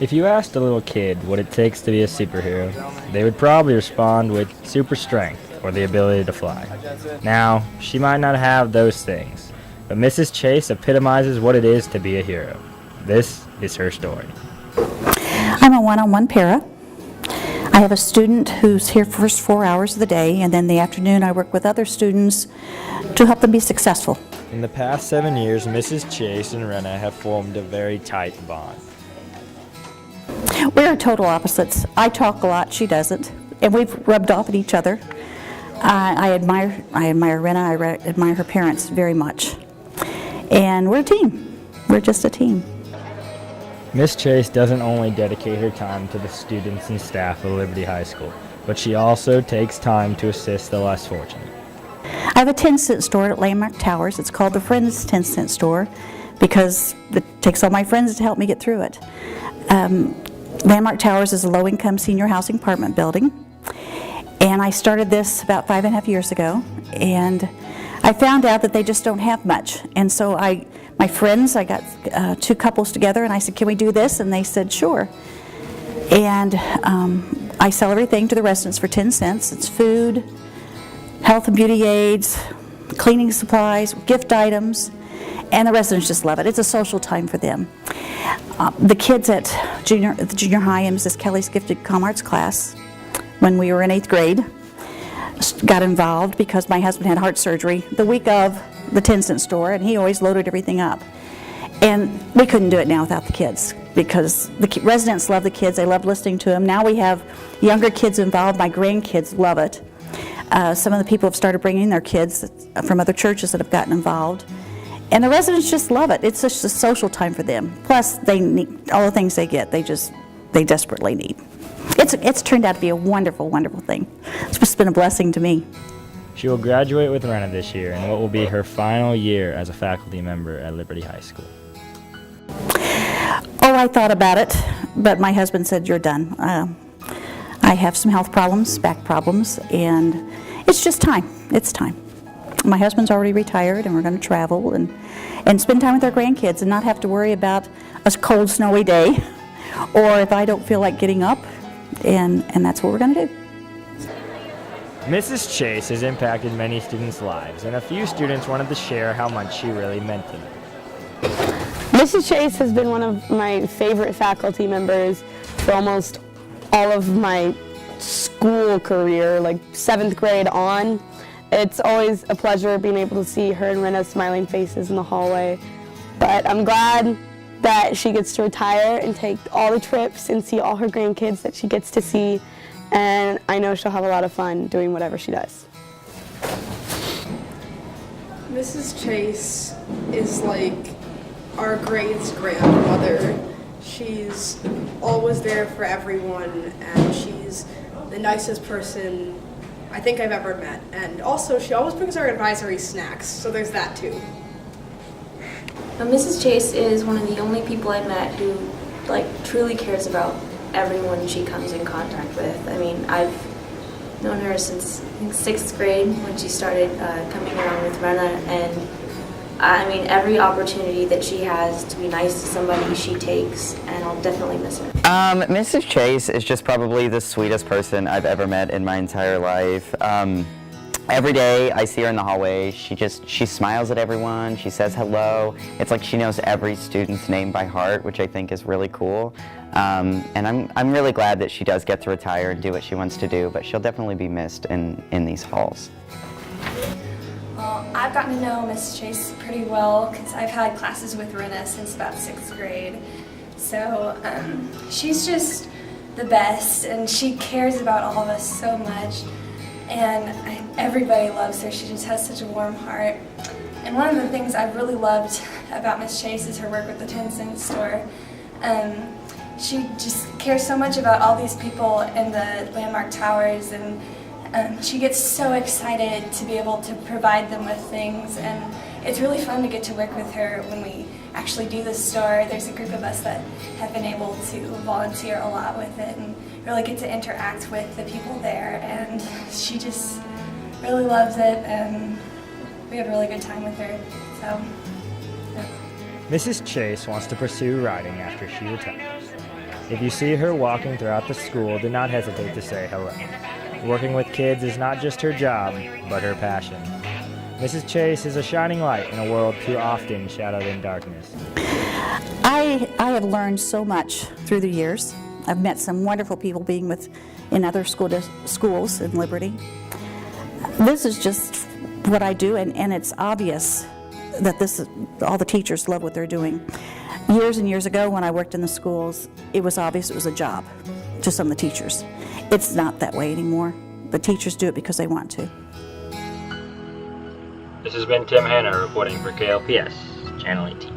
If you asked a little kid what it takes to be a superhero, they would probably respond with super strength or the ability to fly. Now, she might not have those things, but Mrs. Chase epitomizes what it is to be a hero. This is her story. I'm a one-on-one para. I have a student who's here first 4 hours of the day, and then the afternoon I work with other students to help them be successful. In the past 7 years, Mrs. Chase and Rena have formed a very tight bond. We're total opposites. I talk a lot, she doesn't, and we've rubbed off at each other. I admire Rena, I admire her parents very much. And we're a team. We're just a team. Miss Chase doesn't only dedicate her time to the students and staff of Liberty High School, but she also takes time to assist the less fortunate. I have a 10-cent store at Landmark Towers. It's called the Friends 10-cent store because it takes all my friends to help me get through it. Landmark Towers is a low-income senior housing apartment building, and I started this about 5.5 years ago, and I found out that they just don't have much, and so my friends, I got 2 couples together, and I said, can we do this? And they said, sure. And I sell everything to the residents for 10 cents. It's food, health and beauty aids, cleaning supplies, gift items, and the residents just love it. It's a social time for them. The kids at the junior high in Mrs. Kelly's gifted comm arts class, when we were in 8th grade, got involved because my husband had heart surgery the week of the 10-cent store, and he always loaded everything up. And we couldn't do it now without the kids because the residents love the kids. They love listening to them. Now we have younger kids involved. My grandkids love it. Some of the people have started bringing their kids from other churches that have gotten involved. And the residents just love it. It's just a social time for them. Plus, they need all the things they get. They desperately need. It's turned out to be a wonderful, wonderful thing. It's just been a blessing to me. She will graduate with Rena this year in what will be her final year as a faculty member at Liberty High School. Oh, I thought about it, but my husband said, you're done. I have some health problems, back problems, and it's just time. It's time. My husband's already retired, and we're going to travel and spend time with our grandkids and not have to worry about a cold, snowy day or if I don't feel like getting up, and that's what we're going to do. Mrs. Chase has impacted many students' lives, and a few students wanted to share how much she really meant to them. Mrs. Chase has been one of my favorite faculty members for almost all of my school career, like 7th grade on. It's always a pleasure being able to see her and Rena's smiling faces in the hallway. But I'm glad that she gets to retire and take all the trips and see all her grandkids that she gets to see. And I know she'll have a lot of fun doing whatever she does. Mrs. Chase is like our great-grandmother. She's always there for everyone, and she's the nicest person I think I've ever met. And also, she always brings our advisory snacks, so there's that too. Mrs. Chase is one of the only people I met who truly cares about everyone she comes in contact with. I mean, I've known her since I think 6th grade when she started coming around with Rena, and I mean, every opportunity that she has to be nice to somebody she takes, and I'll definitely miss her. Mrs. Chase is just probably the sweetest person I've ever met in my entire life. Every day I see her in the hallway, she smiles at everyone, she says hello. It's like she knows every student's name by heart, which I think is really cool. And I'm really glad that she does get to retire and do what she wants to do, but she'll definitely be missed in these halls. Well, I've gotten to know Miss Chase pretty well because I've had classes with Rena since about 6th grade. So she's just the best, and she cares about all of us so much. And everybody loves her. She just has such a warm heart. And one of the things I've really loved about Miss Chase is her work with the 10-cent store. She just cares so much about all these people in the Landmark Towers, and she gets so excited to be able to provide them with things, and it's really fun to get to work with her when we actually do the store. There's a group of us that have been able to volunteer a lot with it and really get to interact with the people there, and she just really loves it, and we have a really good time with her. So, yeah. Mrs. Chase wants to pursue writing after she retires. If you see her walking throughout the school, do not hesitate to say hello. Working with kids is not just her job, but her passion. Mrs. Chase is a shining light in a world too often shadowed in darkness. I have learned so much through the years. I've met some wonderful people being in other schools in Liberty. This is just what I do, and it's obvious that all the teachers love what they're doing. Years and years ago when I worked in the schools, it was obvious it was a job to some of the teachers. It's not that way anymore. The teachers do it because they want to. This has been Tim Hanna reporting for KLPS, Channel 18.